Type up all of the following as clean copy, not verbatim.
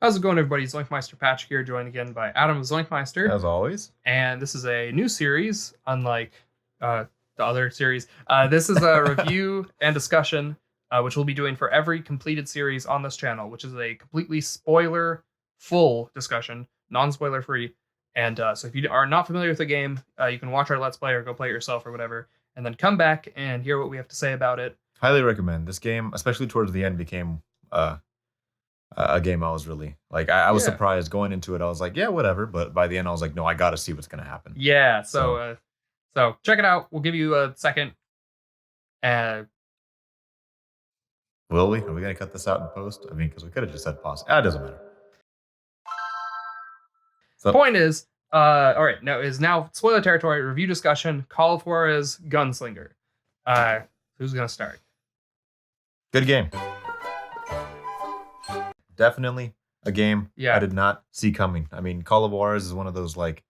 How's it going, everybody? Zoinkmeister Patch here, joined again by Adam of Zoinkmeister. As always. And this is a new series, unlike the other series. This is a review and discussion, which we'll be doing for every completed series on this channel, which is a completely spoiler-full discussion, non-spoiler free. And so if you are not familiar with the game, you can watch our Let's Play or go play it yourself or whatever, and then come back and hear what we have to say about it. Highly recommend. This game, especially towards the end, became a game I was really like. I was surprised going into it. I was like, yeah, whatever. But by the end, I was like, no, I got to see what's gonna happen. Yeah. So check it out. We'll give you a second. Will we? Are we gonna cut this out in post? I mean, because we could have just said pause. It doesn't matter. So, point is, all right, now is spoiler territory. Review discussion. Call of Juarez, Gunslinger. Who's gonna start? Good game. Definitely a game I did not see coming. I mean, Call of Juarez is one of those, like,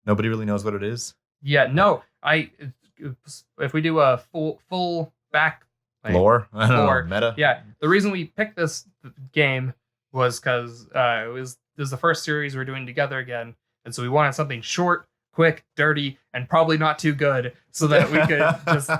nobody really knows what it is. Yeah, no. If we do a full back lore, I don't know, meta. Yeah, the reason we picked this game was because this is the first series we're doing together again, and so we wanted something short, quick, dirty, and probably not too good, so that we could just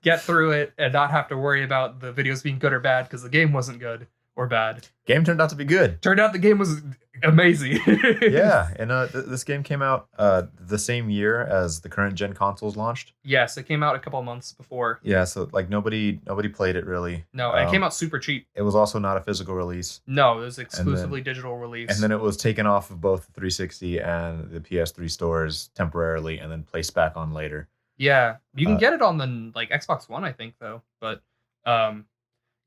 get through it and not have to worry about the videos being good or bad because the game wasn't good or bad. Game turned out to be good. Turned out the game was amazing. Yeah, and this game came out the same year as the current gen consoles launched. Yes, it came out a couple of months before. Yeah, so like nobody played it really. No, it came out super cheap. It was also not a physical release. No, it was exclusively digital release. And then it was taken off of both the 360 and the PS3 stores temporarily, and then placed back on later. Yeah, you can get it on the Xbox One, I think, though. But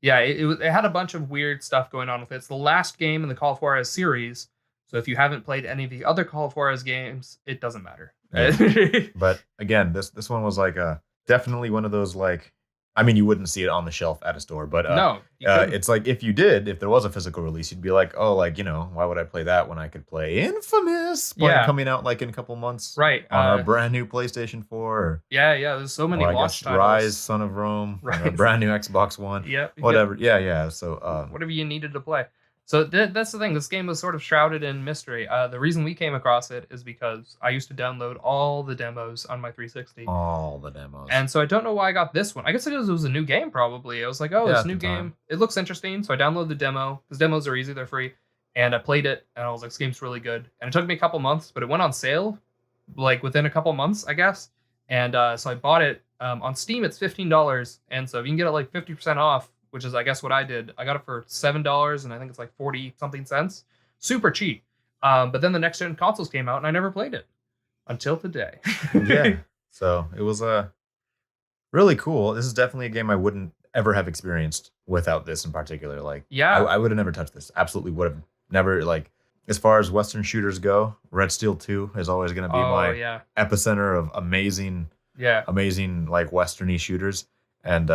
yeah, it had a bunch of weird stuff going on with it. It's the last game in the Call of Juarez series, so if you haven't played any of the other Call of Juarez games, it doesn't matter. Yeah. But again, this one was like definitely one of those, like, I mean, you wouldn't see it on the shelf at a store, but no, it's like if there was a physical release, you'd be like, oh, like, you know, why would I play that when I could play Infamous? Coming out like in a couple months, right? On a brand new PlayStation 4. Or, there's so many launch titles. Rise, Son of Rome, a brand new Xbox One. Whatever. Yeah. So whatever you needed to play. So that's the thing. This game was sort of shrouded in mystery. The reason we came across it is because I used to download all the demos on my 360. All the demos. And so I don't know why I got this one. I guess it was a new game, probably. I was like, oh, this new game. It looks interesting. So I downloaded the demo, because demos are easy. They're free. And I played it, and I was like, this game's really good. And it took me a couple months, but it went on sale, like, within a couple months, I guess. And so I bought it. On Steam, it's $15. And so if you can get it, like, 50% off, which is, I guess, what I did. I got it for $7, and I think it's like 40-something cents. Super cheap. But then the next-gen consoles came out, and I never played it until today. Yeah. So it was really cool. This is definitely a game I wouldn't ever have experienced without this in particular. Like, I would have never touched this. Absolutely would have never, like, as far as Western shooters go, Red Steel 2 is always going to be my epicenter of amazing, like, Western-y shooters. And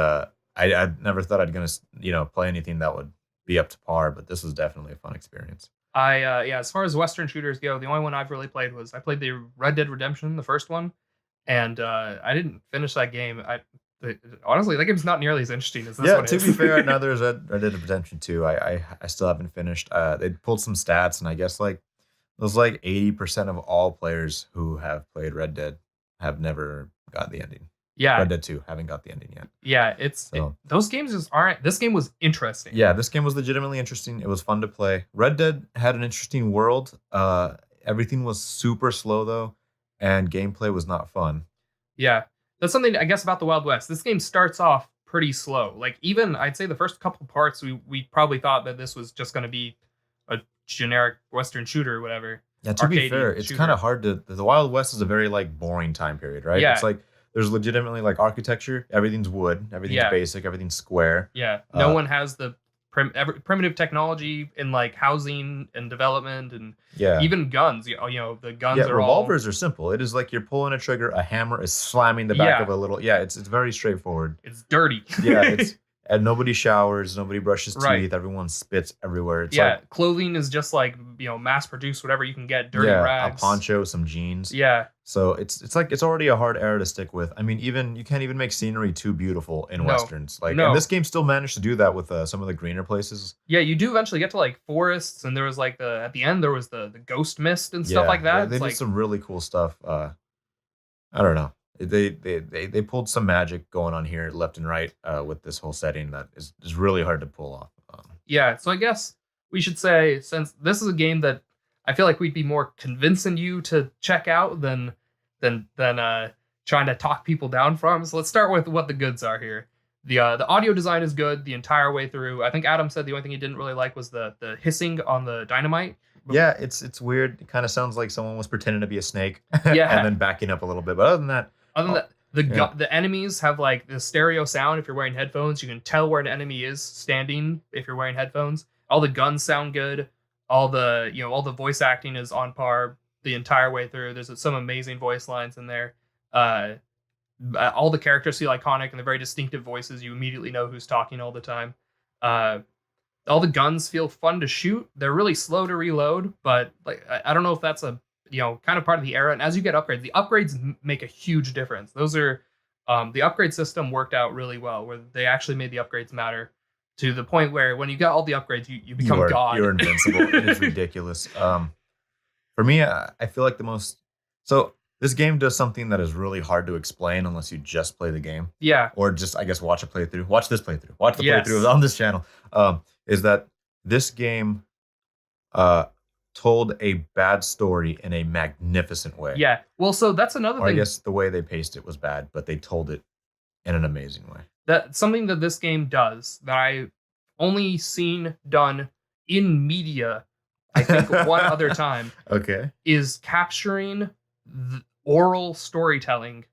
I never thought I'd gonna play anything that would be up to par, but this was definitely a fun experience. As far as Western shooters go, the only one I've really played I played the Red Dead Redemption, the first one, and I didn't finish that game. Honestly, that game's not nearly as interesting as this one is. To be fair, now there's Red Dead Redemption 2. I still haven't finished. They pulled some stats, and I guess like it was like 80% of all players who have played Red Dead have never got the ending. Yeah, Red Dead 2 haven't got the ending yet. Yeah, those games just aren't. This game was interesting. Yeah, this game was legitimately interesting. It was fun to play. Red Dead had an interesting world. Everything was super slow though, and gameplay was not fun. Yeah, that's something I guess about the Wild West. This game starts off pretty slow. Like, even I'd say the first couple parts, we probably thought that this was just going to be a generic Western shooter or whatever. Yeah, to be fair, it's kind of hard to. The Wild West is a very, like, boring time period, right? Yeah. It's like there's legitimately, like, architecture. Everything's wood. Everything's basic. Everything's square. Yeah. No one has the primitive technology in, like, housing and development and even guns. You know, the guns are revolvers are simple. It is like you're pulling a trigger. A hammer is slamming the back of a little. Yeah, it's very straightforward. It's dirty. Yeah, And nobody showers, nobody brushes teeth, everyone spits everywhere. It's clothing is just like, mass produced, whatever you can get, dirty rags. A poncho, some jeans. Yeah. So it's like it's already a hard era to stick with. I mean, you can't even make scenery too beautiful in westerns. And this game still managed to do that with some of the greener places. Yeah, you do eventually get to like forests, and there was like at the end there was the ghost mist and stuff like that. They did some really cool stuff. I don't know. They pulled some magic going on here left and right with this whole setting that is really hard to pull off. So I guess we should say, since this is a game that I feel like we'd be more convincing you to check out than trying to talk people down from. So let's start with what the goods are here. The audio design is good the entire way through. I think Adam said the only thing he didn't really like was the hissing on the dynamite. Yeah, it's weird. It kind of sounds like someone was pretending to be a snake and then backing up a little bit. But other than that, the enemies have like the stereo sound. If you're wearing headphones, you can tell where an enemy is standing if you're wearing headphones. All the guns sound good. All the voice acting is on par the entire way through. There's some amazing voice lines in there. All the characters feel iconic and they're very distinctive voices. You immediately know who's talking all the time. All the guns feel fun to shoot. They're really slow to reload, but like I don't know if that's a kind of part of the era. And as you get upgrades, the upgrades make a huge difference. Those are the upgrade system worked out really well, where they actually made the upgrades matter to the point where when you got all the upgrades, you become God. You're invincible. It is ridiculous. For me, I feel like this game does something that is really hard to explain unless you just play the game. Yeah. Or just, I guess, watch a playthrough. Watch this playthrough. Watch the playthrough on this channel. Is that this game told a bad story in a magnificent way. Yeah. Well, so that's another thing. I guess the way they paced it was bad, but they told it in an amazing way. That's something that this game does that I only seen done in media, I think one other time. Okay. Is capturing the oral storytelling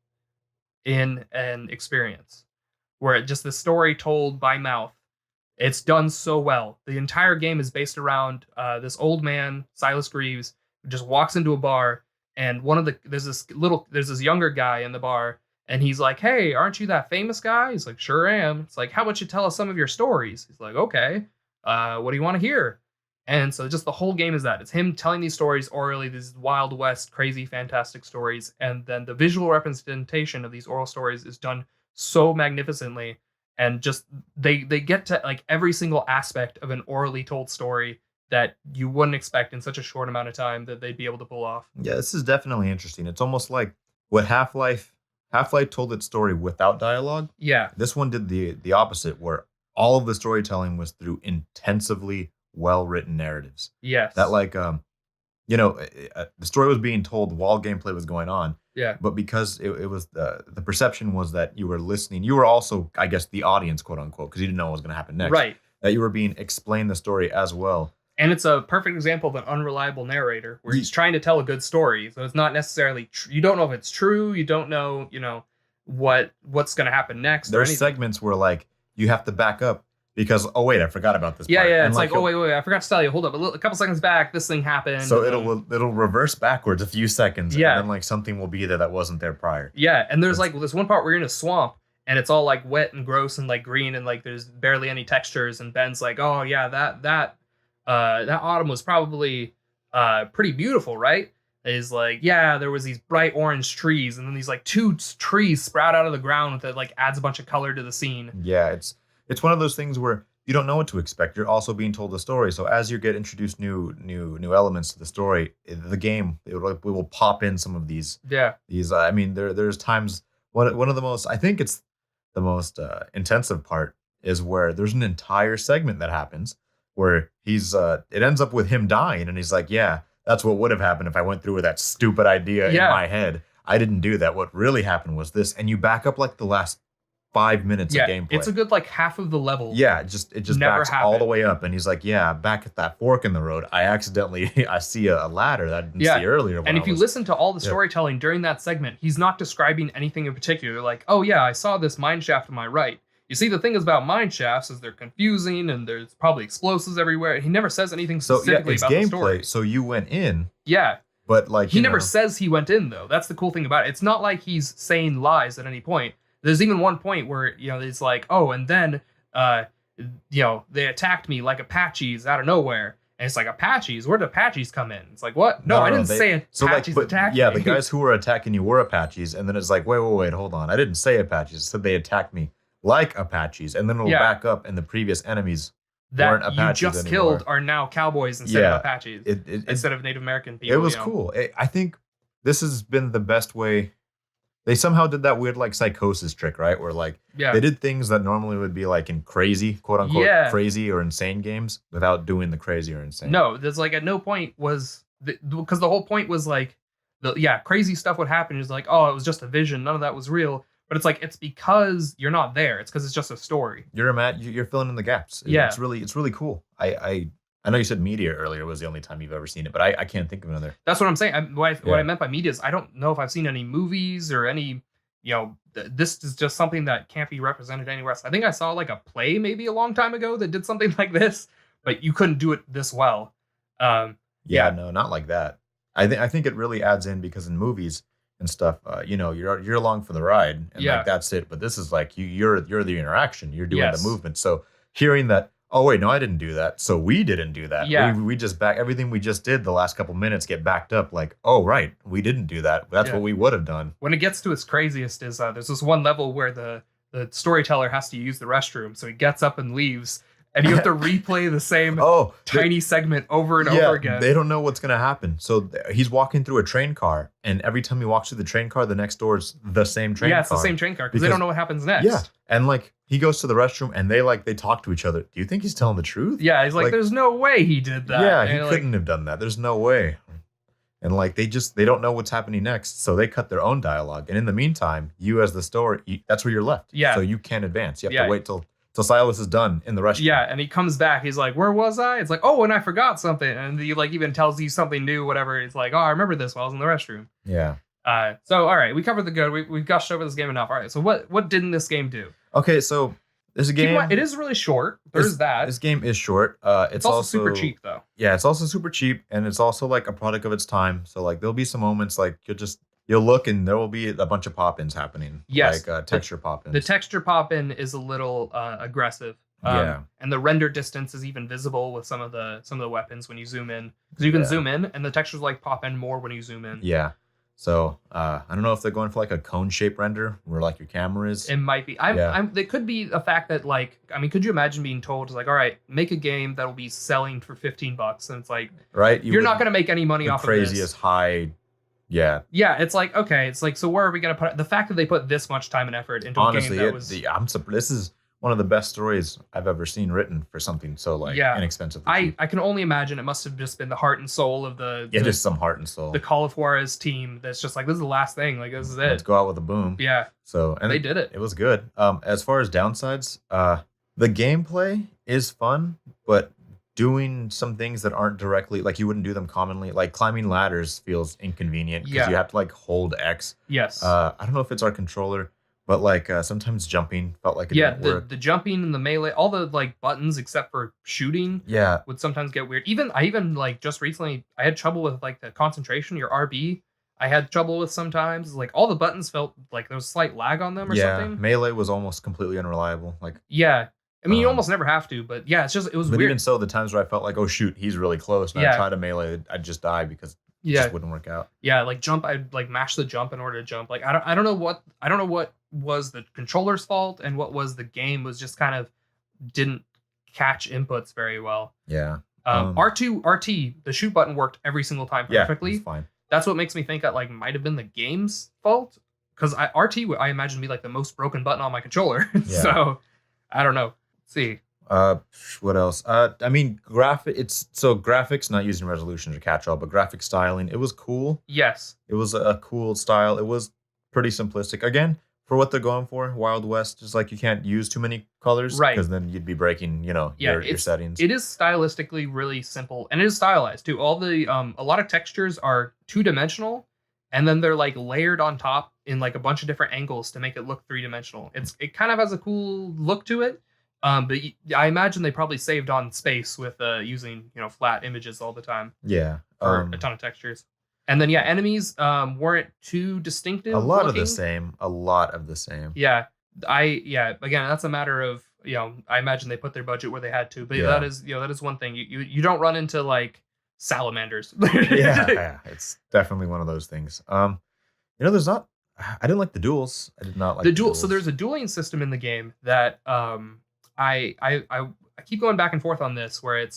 in an experience where just the story told by mouth. It's done so well. The entire game is based around this old man, Silas Greaves, who just walks into a bar, and there's this younger guy in the bar, and he's like, "Hey, aren't you that famous guy?" He's like, "Sure am." It's like, "How about you tell us some of your stories?" He's like, "Okay. What do you want to hear?" And so just the whole game is that. It's him telling these stories orally, these Wild West, crazy, fantastic stories, and then the visual representation of these oral stories is done so magnificently. And just they get to like every single aspect of an orally told story that you wouldn't expect in such a short amount of time that they'd be able to pull off. Yeah, this is definitely interesting. It's almost like what Half-Life told its story without dialogue. Yeah. This one did the opposite, where all of the storytelling was through intensively well-written narratives. Yes. That the story was being told while gameplay was going on. Yeah. But because it was the perception was that you were listening, you were also, I guess, the audience, quote unquote, because you didn't know what was going to happen next. Right. That you were being explained the story as well. And it's a perfect example of an unreliable narrator where he's trying to tell a good story. So it's not necessarily you don't know if it's true. You don't know, what's going to happen next. There's segments where like you have to back up. Because, oh, wait, I forgot about this part. Yeah, it's like, oh, wait, I forgot to tell you. Hold up, a couple seconds back, this thing happened. So it'll reverse backwards a few seconds, and then like something will be there that wasn't there prior. Yeah, and there's like this one part where you're in a swamp, and it's all like wet and gross and like green, and like there's barely any textures, and Ben's like, oh, yeah, that autumn was probably pretty beautiful, right? Is like, yeah, there was these bright orange trees, and then these like two trees sprout out of the ground that like adds a bunch of color to the scene. Yeah, it's one of those things where you don't know what to expect. You're also being told the story. So as you get introduced new elements to the story, the game it will pop in some of these. Yeah. These I mean there's times one of the most, I think it's the most intensive part is where there's an entire segment that happens where he's it ends up with him dying, and he's like, yeah, that's what would have happened if I went through with that stupid idea in my head. I didn't do that. What really happened was this, and you back up like the last 5 minutes of gameplay. It's a good like half of the level. Yeah, it just backs all the way up, and he's like, yeah, back at that fork in the road, I see a ladder that I didn't see earlier. And if you listen to all the storytelling during that segment, he's not describing anything in particular. Like, oh yeah, I saw this mine shaft to my right. You see, the thing is about mine shafts is they're confusing, and there's probably explosives everywhere. And he never says anything specifically about the story. So you went in. Yeah. But like he never says he went in though. That's the cool thing about it. It's not like he's saying lies at any point. There's even one point where, it's like, oh, and then They attacked me like Apaches out of nowhere. And it's like, Apaches? Where did Apaches come in? It's like, what? No, I didn't say Apaches attacked me. Yeah, the guys who were attacking you were Apaches. And then it's like, wait, hold on. I didn't say Apaches. I said they attacked me like Apaches. And then it'll back up, and the previous enemies weren't Apaches you just anymore. Killed are now cowboys instead of Apaches. Instead of Native American people. It was cool. I think this has been the best way. They somehow did that weird like psychosis trick, right? Where like they did things that normally would be like in crazy, quote unquote, crazy or insane games without doing the crazy or insane. No, there's like at no point was because the whole point was like crazy stuff would happen. It's like, oh, it was just a vision. None of that was real. But it's like, it's because you're not there. It's because it's just a story. You're filling in the gaps. It's really cool. I know you said media earlier was the only time you've ever seen it, but I can't think of another. That's what I'm saying. What I meant by media is I don't know if I've seen any movies or any, this is just something that can't be represented anywhere else. I think I saw like a play maybe a long time ago that did something like this, but you couldn't do it this well. No, not like that. I think it really adds in because in movies and stuff, you're along for the ride and like that's it. But this is like you're the interaction. You're doing the movement. So hearing that. Oh wait, no, I didn't do that. So we didn't do that. Yeah. We just back everything we just did the last couple minutes get backed up like, oh right, we didn't do that. That's what we would have done. When it gets to its craziest is there's this one level where the storyteller has to use the restroom, so he gets up and leaves, and you have to replay the same tiny segment over and over again. They don't know what's gonna happen. So he's walking through a train car, and every time he walks through the train car, the next door is the same train car. Yeah, it's the same train car because they don't know what happens next. Yeah, and like he goes to the restroom, and they talk to each other. Do you think he's telling the truth? Yeah, he's like there's no way he did that. Yeah, he couldn't have done that. There's no way. And like they don't know what's happening next, so they cut their own dialogue. And in the meantime, you as the story, that's where you're left. Yeah. So you can't advance. You have to wait till Silas is done in the restroom. Yeah, and he comes back. He's like, "Where was I?" It's like, "Oh, and I forgot something." And he like even tells you something new, whatever. It's like, "Oh, I remember this while I was in the restroom." Yeah. So all right, we covered the good. We've gushed over this game enough. All right. So what didn't this game do? Okay, so there's a game. It is really short. There's that. This game is short. It's also super cheap though. Yeah, it's also super cheap, and it's also like a product of its time. So like there'll be some moments like you'll look and there will be a bunch of pop-ins happening. Yes, like texture pop-ins. The texture pop-in is a little aggressive. And the render distance is even visible with some of the weapons when you zoom in, because you can zoom in and the textures like pop in more when you zoom in. Yeah. So I don't know if they're going for like a cone shape render where like your camera is. It might be. It could be a fact that like, I mean, could you imagine being told it's like, all right, make a game that'll be selling for $15, and it's like, right, you're not going to make any money off of this. Craziest high. Yeah. Yeah, it's like, okay, it's like, so where are we going to put it? The fact that they put this much time and effort into a game that was... this is one of the best stories I've ever seen written for something so like inexpensive. I can only imagine it must have just been the heart and soul of just some heart and soul. The Call of Juarez team that's just like, this is the last thing. Like, this is it. Let's go out with a boom. Yeah. So, and they did it. It was good. As far as downsides, the gameplay is fun, but doing some things that aren't directly like you wouldn't do them commonly, like climbing ladders feels inconvenient because you have to like hold X. Yes. I don't know if it's our controller, but like sometimes jumping felt like it didn't work. The jumping and the melee, all the like buttons except for shooting, would sometimes get weird. I even like just recently I had trouble with like the concentration, your RB. I had trouble with sometimes. Like all the buttons felt like there was slight lag on them or something. Melee was almost completely unreliable. Like I mean, you almost never have to, but it's just, it was weird. But even so, the times where I felt like, oh shoot, he's really close, and I try to melee, I'd just die because it just wouldn't work out. Yeah, like jump, I'd like mash the jump in order to jump. Like I don't know what was the controller's fault and what was the game was just kind of didn't catch inputs very well. Yeah. RT, the shoot button worked every single time perfectly. Yeah, it's fine. That's what makes me think that like might have been the game's fault, because RT I imagine to be like the most broken button on my controller. So I don't know. See, what else? I mean, graphics, not using resolution or catch all, but graphic styling, it was cool. Yes, it was a cool style. It was pretty simplistic. Again, for what they're going for, Wild West, just like you can't use too many colors, right? Because then you'd be breaking, your settings. It is stylistically really simple, and it is stylized too. All the a lot of textures are 2-dimensional, and then they're like layered on top in like a bunch of different angles to make it look 3-dimensional. It kind of has a cool look to it. But I imagine they probably saved on space with using flat images all the time. Yeah, for a ton of textures. And then enemies weren't too distinctive. A lot of the same. Yeah, again, that's a matter of I imagine they put their budget where they had to. But that is one thing. You don't run into like salamanders. Yeah, it's definitely one of those things. There's not. I didn't like the duels. I did not like the duels. So there's a dueling system in the game that I keep going back and forth on this, where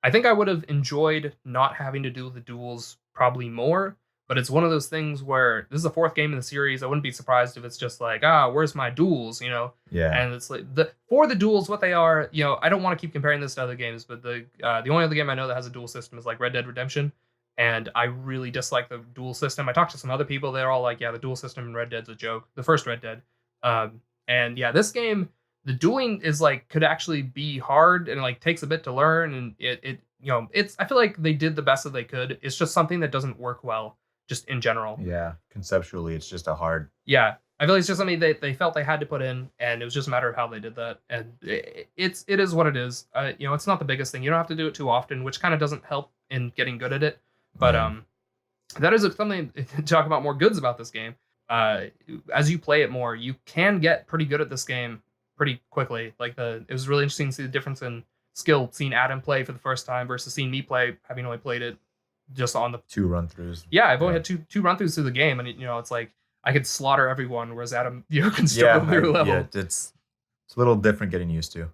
I think I would have enjoyed not having to do the duels probably more, but it's one of those things where this is the 4th game in the series. I wouldn't be surprised if it's just like, where's my duels, Yeah. And it's like for the duels, what they are, I don't want to keep comparing this to other games, but the only other game I know that has a duel system is like Red Dead Redemption. And I really dislike the duel system. I talked to some other people. They're all like, the duel system in Red Dead's a joke. The first Red Dead. This game, the dueling is like, could actually be hard and like takes a bit to learn. And I feel like they did the best that they could. It's just something that doesn't work well just in general. Yeah. Conceptually, it's just a hard. Yeah. I feel like it's just something they felt they had to put in, and it was just a matter of how they did that. And it is what it is. It's not the biggest thing. You don't have to do it too often, which kind of doesn't help in getting good at it. But that is something to talk about more goods about this game. As you play it more, you can get pretty good at this game pretty quickly. It was really interesting to see the difference in skill, seeing Adam play for the first time versus seeing me play, having only played it just on the 2 run-throughs. Yeah, I've only had two run-throughs through the game, and it's like I could slaughter everyone, whereas Adam can still go through a level. Yeah, it's a little different getting used to.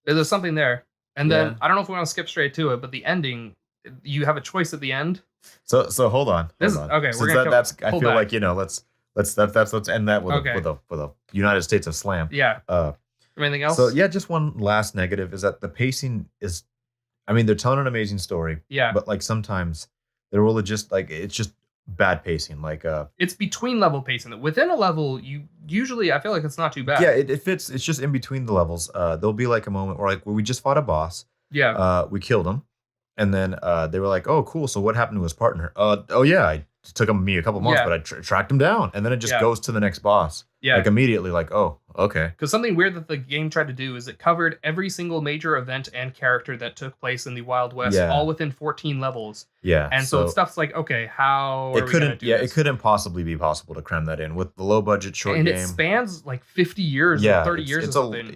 There's something there, and then I don't know if we want to skip straight to it, but the ending. You have a choice at the end. So hold on. Okay, we're gonna. I feel back. Like let's end that with a United States of Slam. Yeah. Anything else? So yeah, just one last negative is that the pacing is. I mean, they're telling an amazing story. Yeah. But like sometimes there will just like it's just bad pacing. Like it's between level pacing. Within a level, you usually I feel like it's not too bad. Yeah, it fits. It's just in between the levels. There'll be like a moment where we just fought a boss. Yeah. We killed him. And then they were like, "Oh, cool. So what happened to his partner?" It took me a couple months, but I tracked him down." And then it just goes to the next boss. Yeah. Like immediately, like, "Oh, okay." Because something weird that the game tried to do is it covered every single major event and character that took place in the Wild West, all within 14 levels. Yeah. And so stuff's like, okay, how are we gonna do this? It couldn't possibly be possible to cram that in with the low budget short game. And it spans like 50 years, or 30 years or something.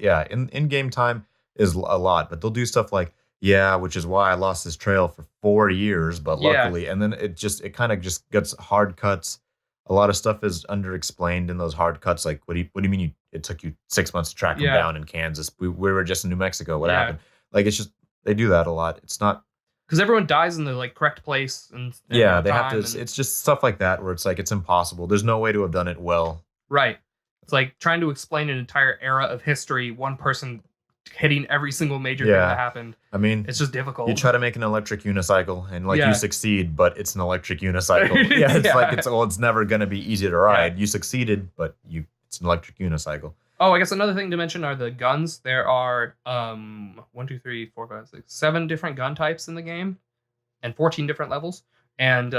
In game time is a lot, but they'll do stuff like. Yeah, which is why I lost this trail for 4 years, but luckily, and then it kind of just gets hard cuts. A lot of stuff is underexplained in those hard cuts. Like, what do you mean it took you 6 months to track him down in Kansas? We were just in New Mexico. What happened? Like, it's just they do that a lot. It's not because everyone dies in the like correct place, and they have to. It's just stuff like that where it's like it's impossible. There's no way to have done it well. Right. It's like trying to explain an entire era of history. One person hitting every single major thing that happened. I mean, it's just difficult. You try to make an electric unicycle and you succeed, but it's an electric unicycle. It's never going to be easy to ride. Yeah. You succeeded, but it's an electric unicycle. Oh, I guess another thing to mention are the guns. There are 7 different gun types in the game and 14 different levels. And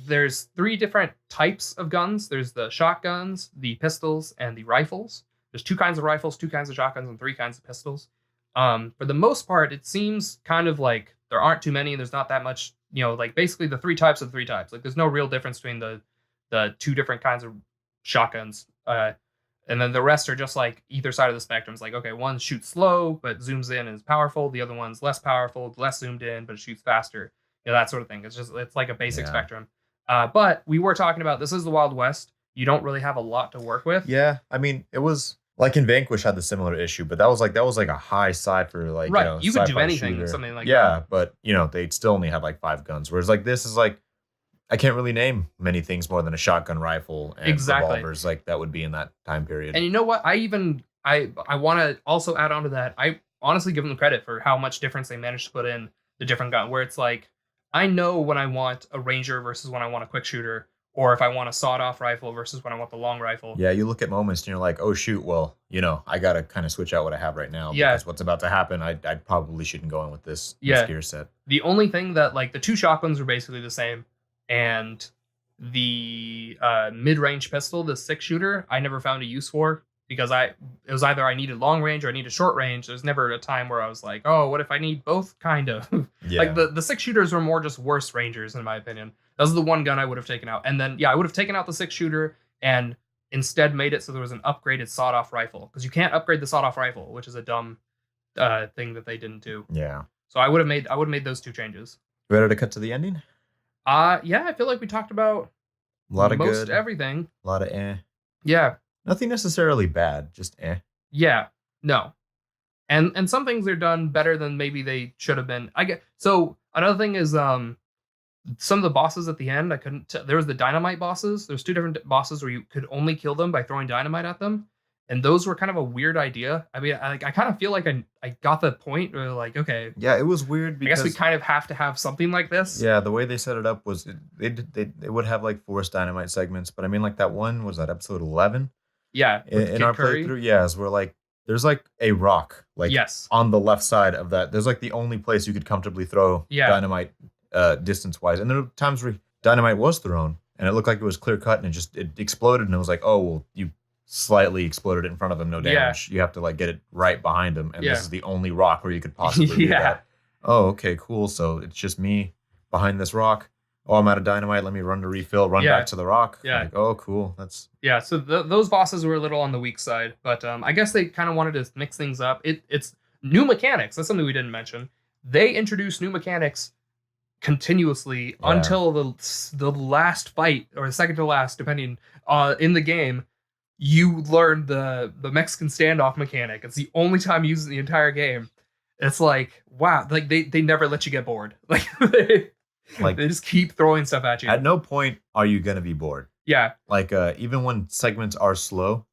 there's 3 different types of guns. There's the shotguns, the pistols, and the rifles. There's 2 kinds of rifles, 2 kinds of shotguns, and 3 kinds of pistols. For the most part, it seems kind of like there aren't too many. There's not that much, like basically the 3 types of 3 types. Like there's no real difference between the 2 different kinds of shotguns. And then the rest are just like either side of the spectrum. It's like, okay, one shoots slow, but zooms in and is powerful. The other one's less powerful, less zoomed in, but it shoots faster. That sort of thing. It's like a basic spectrum. But we were talking about, this is the Wild West. You don't really have a lot to work with. Yeah, I mean, it was like in Vanquish had the similar issue, but that was like a high side for like right. You could do anything with something like that. Yeah, but they'd still only have like 5 guns. Whereas like this is like I can't really name many things more than a shotgun rifle and revolvers like that would be in that time period. And you know what? I want to also add on to that. I honestly give them credit for how much difference they managed to put in the different gun. Where it's like I know when I want a Ranger versus when I want a quick shooter. Or if I want a sawed-off rifle versus when I want the long rifle. Yeah, you look at moments and you're like, oh, shoot, well, I got to kind of switch out what I have right now. Because what's about to happen, I probably shouldn't go in with this gear set. The only thing that, like, the 2 shotguns are basically the same. And the mid-range pistol, the 6-shooter, I never found a use for. Because it was either I needed long range or I needed short range. There's never a time where I was like, oh, what if I need both? Kind of. Like, the 6-shooters were more just worse rangers, in my opinion. That was the one gun I would have taken out. And then, I would have taken out the 6-shooter and instead made it so there was an upgraded sawed-off rifle, because you can't upgrade the sawed-off rifle, which is a dumb thing that they didn't do. Yeah. So I would have made those 2 changes. Ready to cut to the ending? Yeah, I feel like we talked about a lot of most good, everything. A lot of eh. Yeah. Nothing necessarily bad, just eh. Yeah. No. And some things are done better than maybe they should have been. So another thing is some of the bosses at the end, I couldn't there was the dynamite bosses. There's 2 different bosses where you could only kill them by throwing dynamite at them. And those were kind of a weird idea. I mean, I kind of feel like I got the point where like, okay. Yeah, it was weird because I guess we kind of have to have something like this. Yeah, the way they set it up was they would have like forced dynamite segments, but I mean like that one was that episode 11. Yeah, in our playthrough, yes, where like there's like a rock like on the left side of that. There's like the only place you could comfortably throw dynamite distance wise, and there were times where dynamite was thrown and it looked like it was clear cut and it exploded and it was like, oh well, you slightly exploded it in front of him, no damage. You have to like get it right behind him, and this is the only rock where you could possibly do that. Oh, okay, cool. So it's just me behind this rock. Oh, I'm out of dynamite. Let me run to refill. Run back to the rock. Yeah. Like, oh, cool. That's So those bosses were a little on the weak side, but I guess they kind of wanted to mix things up. It's new mechanics. That's something we didn't mention. They introduced new mechanics continuously until the last fight, or the second to last, depending in the game. You learn the Mexican standoff mechanic. It's the only time you use it in the entire game. It's like, wow, like they never let you get bored. Like they just keep throwing stuff at you. At no point are you gonna be bored. Yeah. Like even when segments are slow,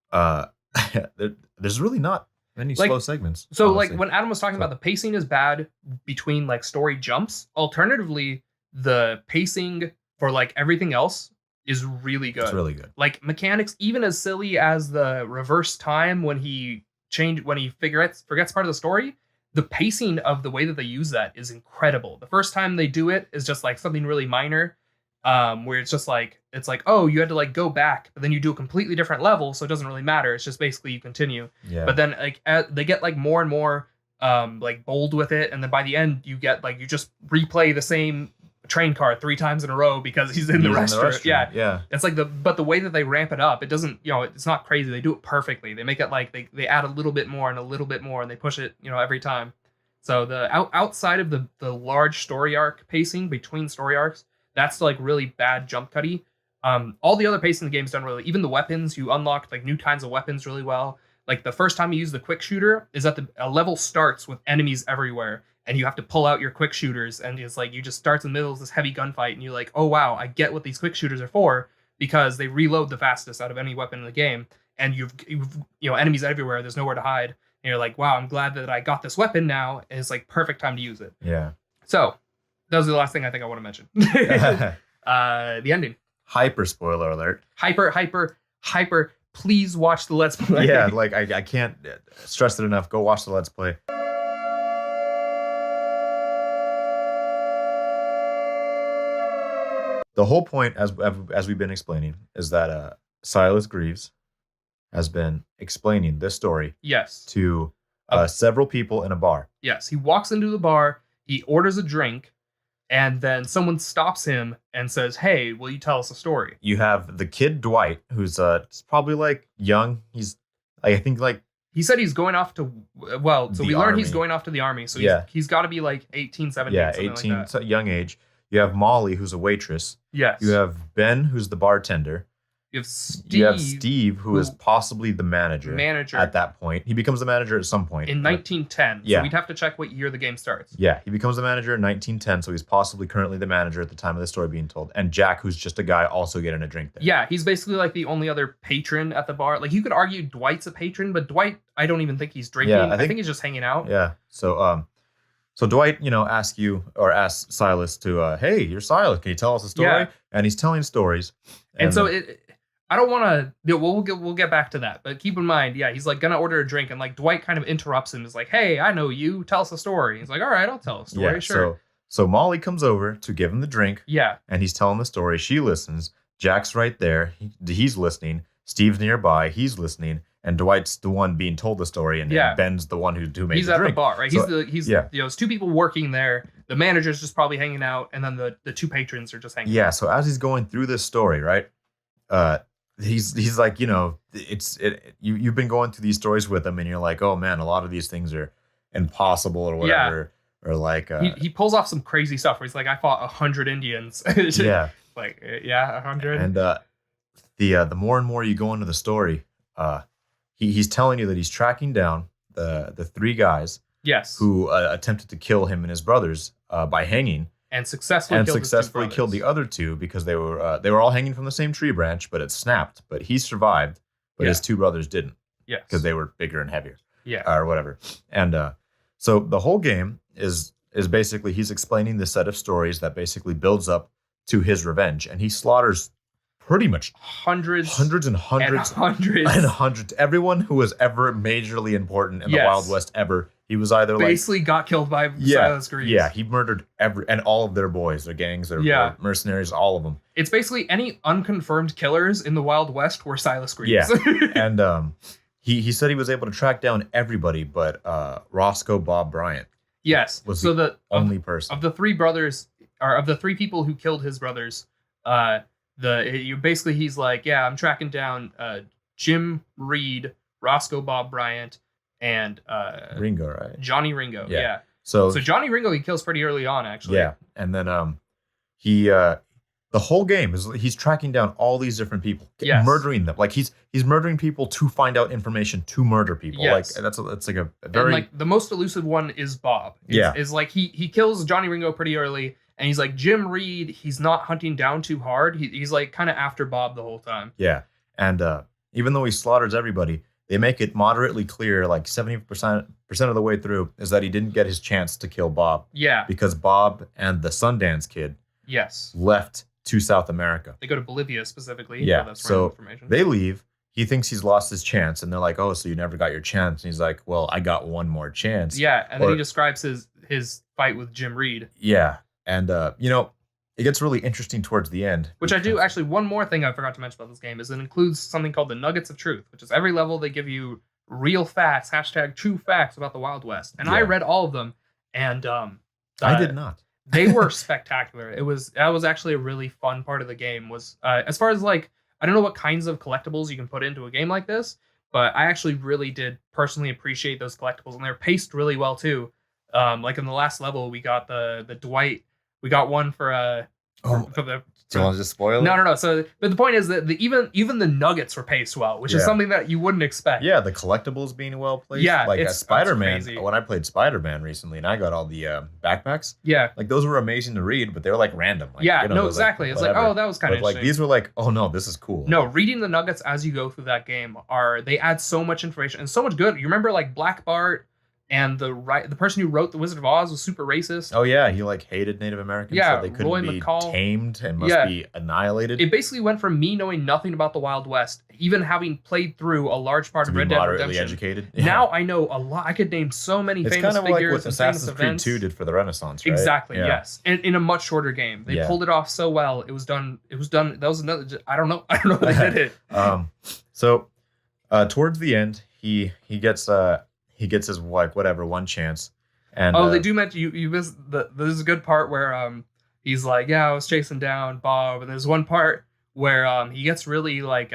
there's really not many slow segments. So honestly. Like when Adam was talking about the pacing is bad between like story jumps. Alternatively, the pacing for like everything else is really good. It's really good. Like mechanics, even as silly as the reverse time when he forgets part of the story, the pacing of the way that they use that is incredible. The first time they do it is just like something really minor, where it's just like, oh, you had to like go back, but then you do a completely different level, so it doesn't really matter. It's just basically you continue. Yeah. But then like they get like more and more like bold with it, and then by the end you get like you just replay the same train car 3 times in a row because he's in the restaurant. Yeah. It's like but the way that they ramp it up, it doesn't, it's not crazy. They do it perfectly. They make it like they add a little bit more and a little bit more, and they push it, every time. So the outside of the large story arc pacing between story arcs, that's like really bad jump cutty. All the other pacing in the game is done really. Even the weapons, you unlocked like new kinds of weapons really well. Like the first time you use the quick shooter is that a level starts with enemies everywhere. And you have to pull out your quick shooters, and it's like you just start in the middle of this heavy gunfight, and you're like, oh wow, I get what these quick shooters are for, because they reload the fastest out of any weapon in the game, and you've enemies everywhere, there's nowhere to hide, and you're like, wow, I'm glad that I got this weapon now, and it's like perfect time to use it. Yeah. So those are the last thing I think I want to mention. The ending. Hyper spoiler alert. Hyper. Please watch the Let's Play. Yeah, like I can't stress it enough. Go watch the Let's Play. The whole point, as we've been explaining, is that Silas Greaves has been explaining this story to several people in a bar. Yes, he walks into the bar, he orders a drink, and then someone stops him and says, hey, will you tell us a story? You have the kid Dwight, who's probably like young. He's, I think like... He said he's going off to, so we learned he's going off to the army. So he's got to be like 18, 17, something 18, like that. Young age. You have Molly, who's a waitress. Yes. You have Ben, who's the bartender. You have Steve, who is possibly the manager at that point. He becomes the manager at some point. In 1910. Yeah. So we'd have to check what year the game starts. Yeah, he becomes the manager in 1910, so he's possibly currently the manager at the time of the story being told. And Jack, who's just a guy, also getting a drink there. Yeah, he's basically like the only other patron at the bar. Like, you could argue Dwight's a patron, but Dwight, I don't even think he's drinking. Yeah, I think he's just hanging out. Yeah, so Dwight, asks Silas to, hey, you're Silas. Can you tell us a story? Yeah. And he's telling stories. And so I don't want to. We'll get back to that. But keep in mind, he's like gonna order a drink, and like Dwight kind of interrupts him. Is like, hey, I know you. Tell us a story. He's like, all right, I'll tell a story. Yeah, sure. So Molly comes over to give him the drink. Yeah. And he's telling the story. She listens. Jack's right there. He's listening. Steve's nearby. He's listening. And Dwight's the one being told the story, and Ben's the one who made the drink. He's at the bar, right? So, it's 2 people working there. The manager's just probably hanging out, and then the 2 patrons are just hanging out. Yeah, so as he's going through this story, right, he's like, you've been going through these stories with him, and you're like, oh man, a lot of these things are impossible or whatever. Yeah. Or like he pulls off some crazy stuff where he's like, I fought 100 Indians. Yeah. Like 100. And the more and more you go into the story, he's telling you that he's tracking down the three guys. Yes. Who attempted to kill him and his brothers by hanging. And successfully killed the other two because they were all hanging from the same tree branch, but it snapped. But he survived, but his two brothers didn't. Yes. Because they were bigger and heavier. Yeah. Or whatever. And so the whole game is basically he's explaining the set of stories that basically builds up to his revenge, and he slaughters pretty much hundreds. Everyone who was ever majorly important in the Wild West ever. He was either basically got killed by Silas Greaves. Yeah, he murdered and all of their boys, their gangs, their mercenaries, all of them. It's basically any unconfirmed killers in the Wild West were Silas Greaves. Yeah, and he said he was able to track down everybody but Roscoe Bob Bryant. Yes, was the only person of the three brothers, or of the three people who killed his brothers. He's like, yeah, I'm tracking down Jim Reed, Roscoe Bob Bryant, and Ringo, right? Johnny Ringo. Yeah. So Johnny Ringo he kills pretty early on, actually. Yeah, and then the whole game is he's tracking down all these different people, murdering them. Like he's murdering people to find out information to murder people. Yes. Like that's like a very, and like the most elusive one is Bob. Is like he kills Johnny Ringo pretty early. And he's like, Jim Reed, he's not hunting down too hard. He's like kind of after Bob the whole time. Yeah. And even though he slaughters everybody, they make it moderately clear, like 70% of the way through, is that he didn't get his chance to kill Bob. Yeah. Because Bob and the Sundance Kid left to South America. They go to Bolivia specifically. Yeah. So they leave. He thinks he's lost his chance. And they're like, oh, so you never got your chance. And he's like, well, I got one more chance. Yeah. And then he describes his fight with Jim Reed. Yeah. And, it gets really interesting towards the end. Which I do. Actually, one more thing I forgot to mention about this game is it includes something called the Nuggets of Truth, which is every level they give you real facts, #true facts about the Wild West. And I read all of them. And I did not. They were spectacular. That was actually a really fun part of the game. Was as far as like, I don't know what kinds of collectibles you can put into a game like this, but I actually really did personally appreciate those collectibles. And they're paced really well, too. Like in the last level, we got the Dwight. We got one for the. Do you want to just spoil it? No. So, but the point is that even the nuggets were paced well, which is something that you wouldn't expect. Yeah, the collectibles being well placed. Yeah, like Spider-Man. When I played Spider-Man recently, and I got all the backpacks. Yeah, like those were amazing to read, but they were like random. Like, exactly. It's like, oh, that was kind of like these were like, oh no, this is cool. No, reading the nuggets as you go through that game they add so much information and so much good. You remember like Black Bart. And the person who wrote The Wizard of Oz was super racist. Oh yeah, he like hated Native Americans. Yeah, so they couldn't be tamed and must be annihilated. It basically went from me knowing nothing about the Wild West, even having played through a large part of Red Dead Redemption. Educated. Yeah. Now I know a lot. I could name so many famous figures. It's kind of like what Assassin's Creed 2 did for the Renaissance, right? Exactly. Yeah. Yes, and in a much shorter game, they pulled it off so well. It was done. That was another. I don't know how they did it. So, towards the end, he gets his like whatever one chance, and they do mention you missed there's a good part where he's like, yeah, I was chasing down Bob, and there's one part where he gets really like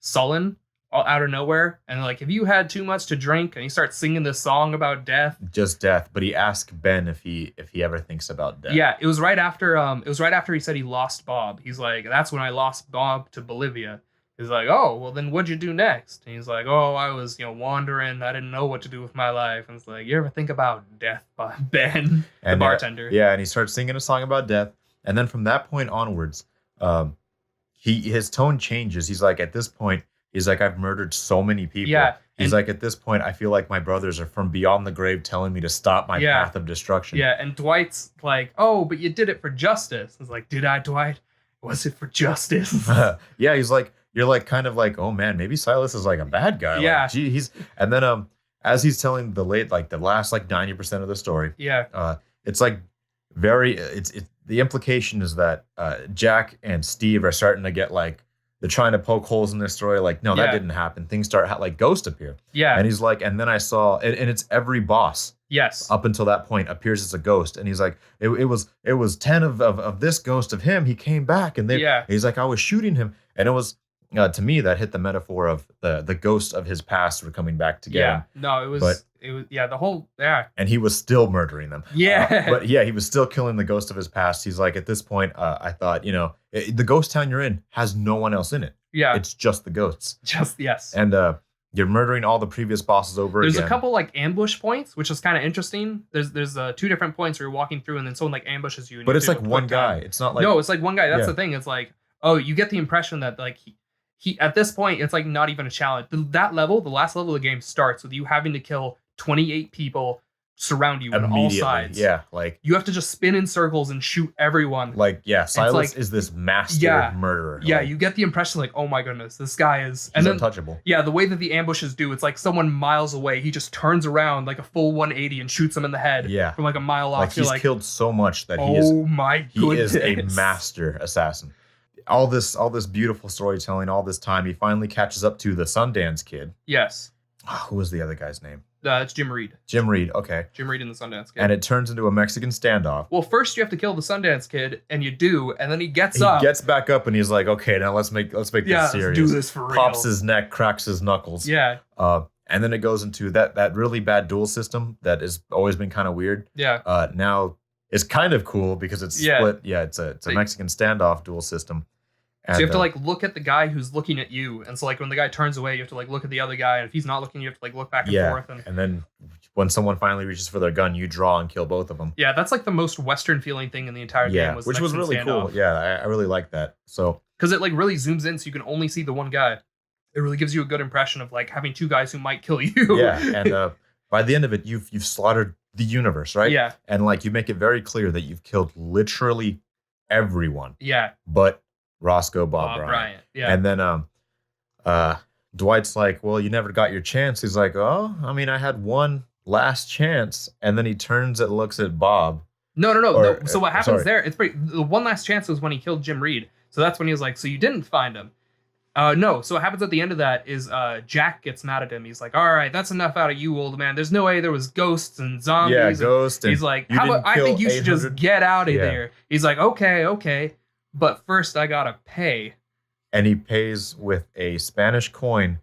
sullen out of nowhere, and like, have you had too much to drink? And he starts singing this song about death, just death. But he asked Ben if he ever thinks about death. Yeah, it was right after he said he lost Bob. He's like, that's when I lost Bob to Bolivia. He's like, oh, well, then what'd you do next? And he's like, oh, I was, wandering. I didn't know what to do with my life. And it's like, you ever think about death, Ben, the bartender? And he starts singing a song about death. And then from that point onwards, his tone changes. He's like, at this point, he's like, I've murdered so many people. Yeah. He's like, at this point, I feel like my brothers are from beyond the grave telling me to stop my path of destruction. Yeah, and Dwight's like, oh, but you did it for justice. It's like, did I, Dwight? Was it for justice? Yeah, he's like, you're like kind of like, oh man, maybe Silas is like a bad guy. Yeah. Like, gee, and then as he's telling the last like 90% of the story. Yeah. It's like the implication is that Jack and Steve are starting to get like, they're trying to poke holes in their story. Like, no, that didn't happen. Things start like ghosts appear. Yeah. And he's like, and then I saw, and it's every boss. Yes. Up until that point appears as a ghost. And he's like, it was 10 of this ghost of him. He came back and he's like, I was shooting him. And it was to me, that hit the metaphor of the ghost of his past were coming back to get him. No, it was the whole and he was still murdering them. But he was still killing the ghost of his past. He's like, at this point, I thought, the ghost town you're in has no one else in it. It's just the ghosts. Yes. And you're murdering all the previous bosses over again. There's a couple like ambush points, which is kind of interesting. There's 2 different points where you're walking through and then someone like ambushes you. And but it's like one guy. It's not like... No, it's like one guy. That's the thing. It's like, you get the impression that like he at this point, it's like not even a challenge. That level, the last level of the game starts with you having to kill 28 people surround you on all sides. Yeah, like you have to just spin in circles and shoot everyone. Like, Silas is this master murderer. Yeah, you get the impression like, oh my goodness, this guy is untouchable. Yeah, the way that the ambushes do, it's like someone miles away, he just turns around like a full 180 and shoots him in the head. Yeah, from like a mile off. Like he's killed so much that he is a master assassin. All this beautiful storytelling, all this time, he finally catches up to the Sundance Kid. Yes. Who was the other guy's name? It's Jim Reed. Jim Reed, okay. Jim Reed and the Sundance Kid. And it turns into a Mexican standoff. Well, first you have to kill the Sundance Kid, and you do, and then he gets back up, and he's like, okay, now let's make this serious. Let's do this for real. Pops his neck, cracks his knuckles. Yeah. And then it goes into that really bad duel system that has always been kind of weird. Yeah. Now it's kind of cool because it's split. Yeah, it's a Mexican standoff duel system. And, so you have to like look at the guy who's looking at you, and so like when the guy turns away, you have to like look at the other guy, and if he's not looking, you have to like look back and forth. And then when someone finally reaches for their gun, you draw and kill both of them. Yeah, that's like the most Western feeling thing in the entire game. Which was really cool. Yeah, I really like that. So because it like really zooms in, so you can only see the one guy. It really gives you a good impression of like having 2 guys who might kill you. Yeah, and by the end of it, you've slaughtered the universe, right? Yeah, and like you make it very clear that you've killed literally everyone. Yeah, but Roscoe Bob Bryant. Yeah. And then Dwight's like, well, you never got your chance. He's like, oh, I mean, I had one last chance. And then he turns and looks at Bob. No. So what happens there, the one last chance was when he killed Jim Reed. So that's when he was like, so you didn't find him. No. So what happens at the end of that is Jack gets mad at him. He's like, all right, that's enough out of you, old man. There's no way there was ghosts and zombies. Yeah, ghosts. He's like, I think you should just get out of there. He's like, okay. But first, I gotta pay. And he pays with a Spanish coin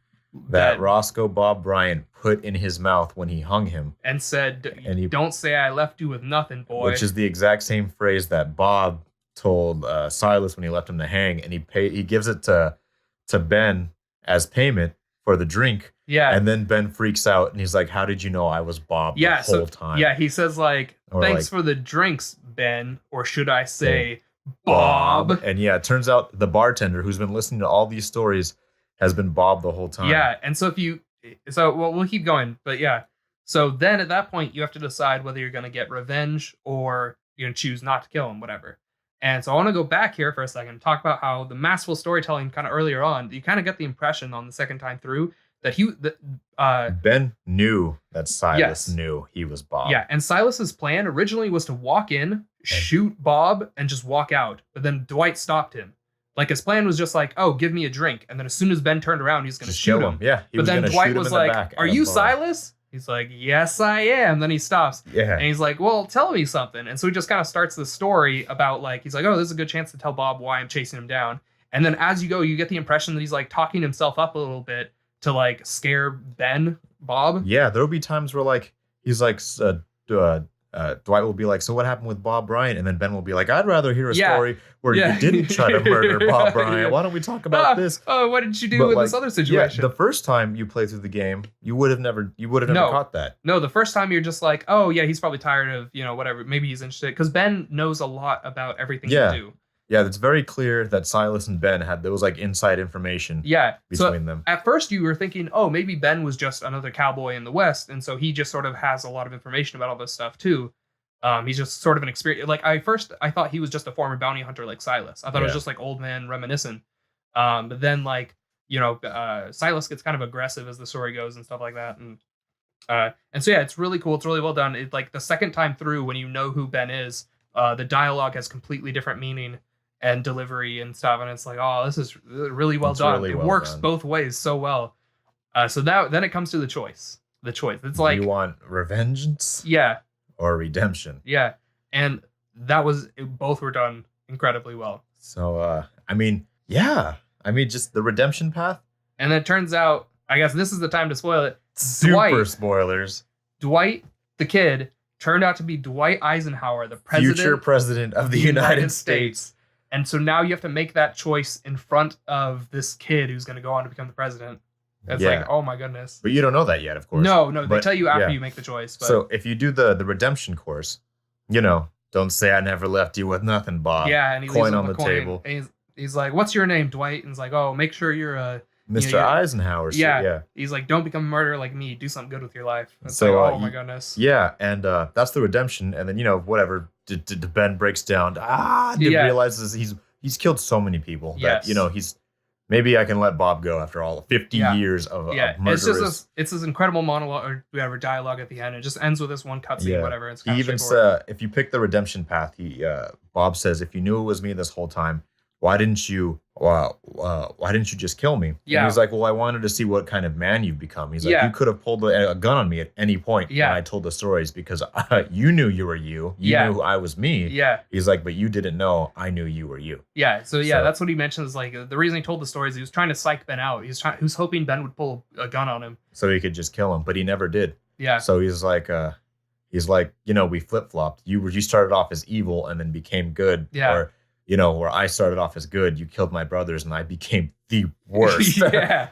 that Roscoe Bob Bryant put in his mouth when he hung him. And said, don't say I left you with nothing, boy. Which is the exact same phrase that Bob told Silas when he left him to hang. And he gives it to Ben as payment for the drink. Yeah. And then Ben freaks out and he's like, how did you know I was Bob the whole time? Yeah, he says like, thanks for the drinks, Ben. Or should I say... Bob. And it turns out the bartender who's been listening to all these stories has been Bob the whole time. Yeah, and we'll keep going, but yeah. So then at that point, you have to decide whether you're going to get revenge or you're going to choose not to kill him, whatever. And so I want to go back here for a second and talk about how the masterful storytelling kind of earlier on, you kind of get the impression on the second time through that Ben knew that Silas knew he was Bob. Yeah, and Silas's plan originally was to walk in, shoot Bob, and just walk out. But then Dwight stopped him. Like his plan was just like, oh, give me a drink. And then as soon as Ben turned around, he's going to shoot him. Yeah. But then Dwight was like, are you Silas? He's like, yes, I am. Then he stops. Yeah. And he's like, well, tell me something. And so he just kind of starts the story about like, he's like, oh, this is a good chance to tell Bob why I'm chasing him down. And then as you go, you get the impression that he's like talking himself up a little bit to like scare Bob. Yeah, there'll be times where like he's like Dwight will be like, so what happened with Bob Bryant? And then Ben will be like, I'd rather hear a story where you didn't try to murder Bob Bryant. Why don't we talk about this? Oh, what did you do with this other situation? Yeah, the first time you play through the game, you would have never caught that. No, the first time you're just like, oh yeah, he's probably tired of, whatever. Maybe he's interested. Because Ben knows a lot about everything you do. Yeah, it's very clear that Silas and Ben had those like inside information between them. At first you were thinking, oh, maybe Ben was just another cowboy in the West, and so he just sort of has a lot of information about all this stuff too. He's just sort of an experience. Like I thought he was just a former bounty hunter like Silas. I thought it was just like old man reminiscent. But then like, Silas gets kind of aggressive as the story goes and stuff like that. And so yeah, it's really cool. It's really well done. It, like the second time through when you know who Ben is, the dialogue has completely different meaning and delivery and stuff, and it's like, oh, this is really well done. It works both ways so well. So then it comes to the choice. It's like, you want revengeance, or redemption, and both were done incredibly well. So I mean, just the redemption path. And then it turns out, I guess this is the time to spoil it. Super spoilers. Dwight, the kid, turned out to be Dwight Eisenhower, the future president of the United States. And so now you have to make that choice in front of this kid who's going to go on to become the president. It's like, oh my goodness. But you don't know that yet, of course. No, they tell you after you make the choice. But. So if you do the redemption course, don't say I never left you with nothing, Bob. Yeah, and he coin on the table. And he's like, what's your name, Dwight? And he's like, oh, make sure you're Mr. Eisenhower. Yeah. He's like, don't become a murderer like me. Do something good with your life. It's like, oh my goodness. Yeah, and that's the redemption. And then, whatever, Ben breaks down. Realizes he's killed so many people that, maybe I can let Bob go after all 50 years of murderous. It's this incredible monologue or whatever dialogue at the end. It just ends with this one cutscene, whatever. It's he even if you pick the redemption path, Bob says, if you knew it was me this whole time, why didn't you just kill me? Yeah. And he's like, well, I wanted to see what kind of man you've become. He's like, you could have pulled a gun on me at any point when I told the stories because you knew you were you. You knew I was me. Yeah. He's like, but you didn't know I knew you were you. Yeah. So that's what he mentions. Like the reason he told the stories, he was trying to psych Ben out. He was hoping Ben would pull a gun on him. So he could just kill him, but he never did. Yeah. So he's like, we flip-flopped. You started off as evil and then became good. Yeah. Or, where I started off as good, you killed my brothers and I became the worst.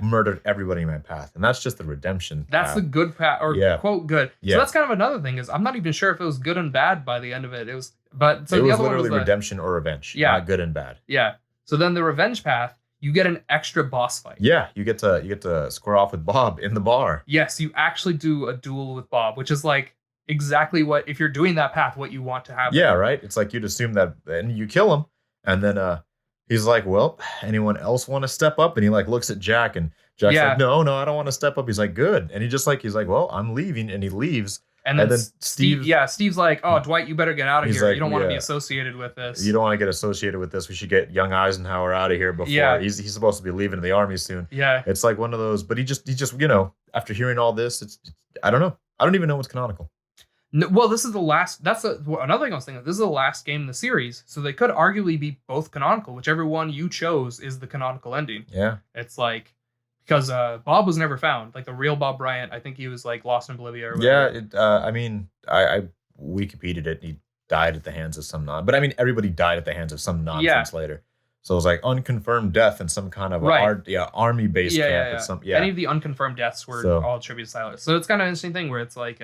Murdered everybody in my path. And that's just the redemption That's path. The good path, or quote good. So that's kind of another thing is I'm not even sure if it was good and bad by the end of it. It was the other literally one was redemption or revenge. Not good and bad. Yeah. So then the revenge path, you get an extra boss fight. Yeah, you get to square off with Bob in the bar. Yes, you actually do a duel with Bob, which is like exactly what, if you're doing that path, what you want to have. Yeah, right? It's like you'd assume that, and you kill him. And then he's like, well, anyone else want to step up? And he like looks at Jack and Jack's like, no, I don't want to step up. He's like, good. And he's like, well, I'm leaving. And he leaves. And then Steve's like, oh, Dwight, you better get out of here. Like, you don't want to be associated with this. You don't want to get associated with this. We should get young Eisenhower out of here before he's supposed to be leaving the army soon. Yeah. It's like one of those, but he just, after hearing all this, I don't know. I don't even know what's canonical. No, well, this is the last. That's another thing I was thinking. This is the last game in the series, so they could arguably be both canonical. Whichever one you chose is the canonical ending. Yeah, it's like because Bob was never found. Like the real Bob Bryant, I think he was like lost in Bolivia. Or whatever. Yeah, I mean, I Wikipedia'd it. He died at the hands of some but I mean, everybody died at the hands of some nonsense later. So it was like unconfirmed death in some kind of army based camp. Any of the unconfirmed deaths were all attributed to Silas. So it's kind of an interesting thing where it's like.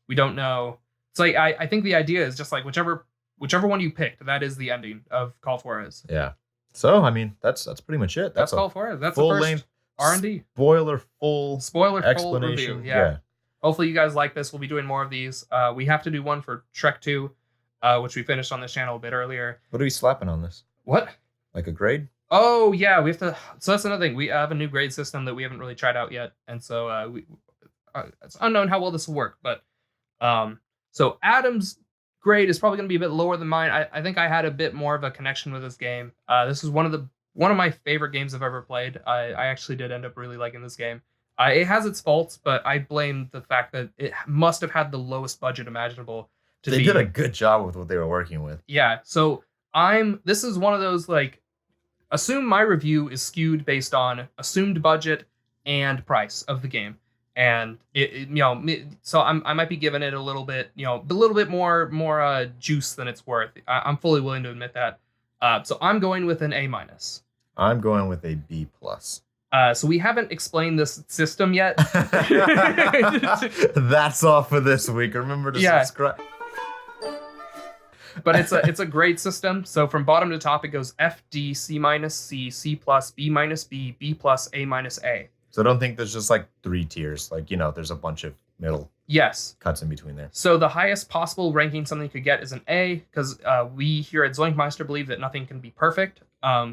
We don't know. It's like I think the idea is just like whichever one you picked, that is the ending of Call of Juarez. Yeah. So I mean that's pretty much it. That's Call of Juarez. That's full the first length R&D. Spoiler full explanation. Review. Yeah. Hopefully you guys like this. We'll be doing more of these. We have to do one for Trek 2, which we finished on this channel a bit earlier. What are we slapping on this? What? Like a grade? Oh yeah, we have to. So that's another thing. We have a new grade system that we haven't really tried out yet, and so it's unknown how well this will work, but. So Adam's grade is probably going to be a bit lower than mine. I think I had a bit more of a connection with this game. This is one of my favorite games I've ever played. I actually did end up really liking this game. It has its faults, but I blame the fact that it must have had the lowest budget imaginable. They did a good job with what they were working with. Yeah. So this is one of those like, assume my review is skewed based on assumed budget and price of the game. And so I might be giving it a little bit, more juice than it's worth. I'm fully willing to admit that. So I'm going with an A-. I'm going with a B+. So we haven't explained this system yet. That's all for this week. Remember to subscribe. But it's a grade system. So from bottom to top, it goes F, D, C-, C, C+, B-, B, B+, A-, A. So I don't think there's just like 3 tiers. Like, there's a bunch of middle cuts in between there. So the highest possible ranking something could get is an A, because we here at Zoinkmeister believe that nothing can be perfect.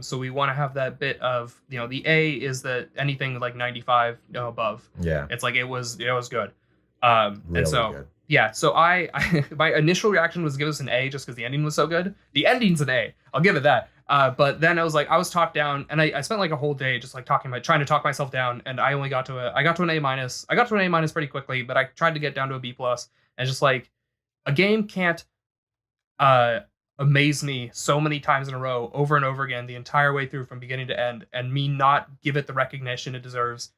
So we want to have that bit of, the A is that anything like 95 above. Yeah. It's like it was good. Really and so good. Yeah, so I my initial reaction was to give this an A just because the ending was so good. The ending's an A. I'll give it that. But then I was talked down, and I spent like a whole day just like trying to talk myself down, and I only got to an A-. I got to an A- pretty quickly, but I tried to get down to a B+, and just like a game can't amaze me so many times in a row, over and over again, the entire way through from beginning to end, and me not give it the recognition it deserves.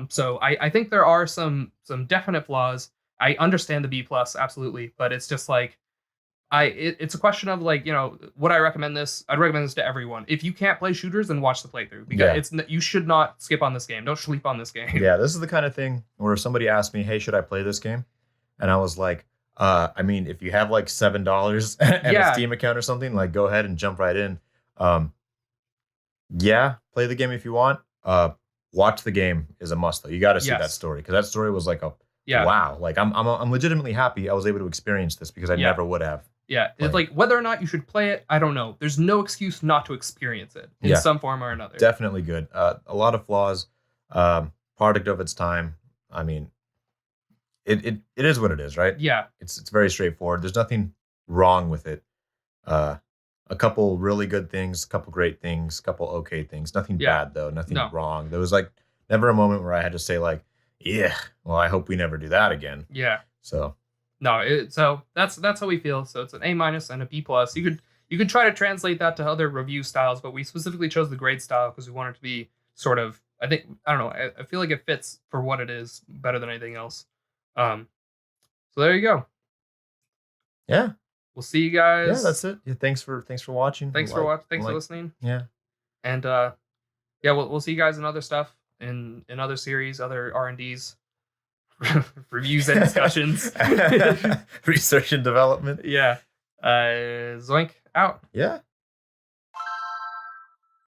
So I think there are some definite flaws. I understand the B plus absolutely, but it's just like it's a question of like, would I recommend this? I'd recommend this to everyone. If you can't play shooters, then watch the playthrough, because you should not skip on this game. Don't sleep on this game. Yeah, this is the kind of thing where if somebody asked me, "Hey, should I play this game?" and I was like, I mean, if you have like $7 and a Steam account or something, like go ahead and jump right in. Play the game if you want. Watch the game is a must though. You got to see that story, because that story was like wow. Like I'm legitimately happy I was able to experience this, because I never would have. Yeah, it's like whether or not you should play it, I don't know. There's no excuse not to experience it in some form or another. Definitely good. A lot of flaws. Product of its time. I mean, it is what it is, right? Yeah. It's very straightforward. There's nothing wrong with it. A couple really good things, a couple great things, a couple okay things. Nothing bad though. Nothing wrong. There was like never a moment where I had to say like, yeah, well, I hope we never do that again. Yeah. So. No, so that's how we feel. So it's an A- and a B+. You could try to translate that to other review styles, but we specifically chose the grade style because we want it to be sort of, I don't know, I feel like it fits for what it is better than anything else. So there you go. Yeah. We'll see you guys. Yeah, that's it. Yeah, thanks for watching. Thanks for watching. Thanks for listening. Yeah. And we'll see you guys in other stuff, in other series, other R&Ds. Reviews and discussions. Research and development. Yeah. Zoink out. Yeah.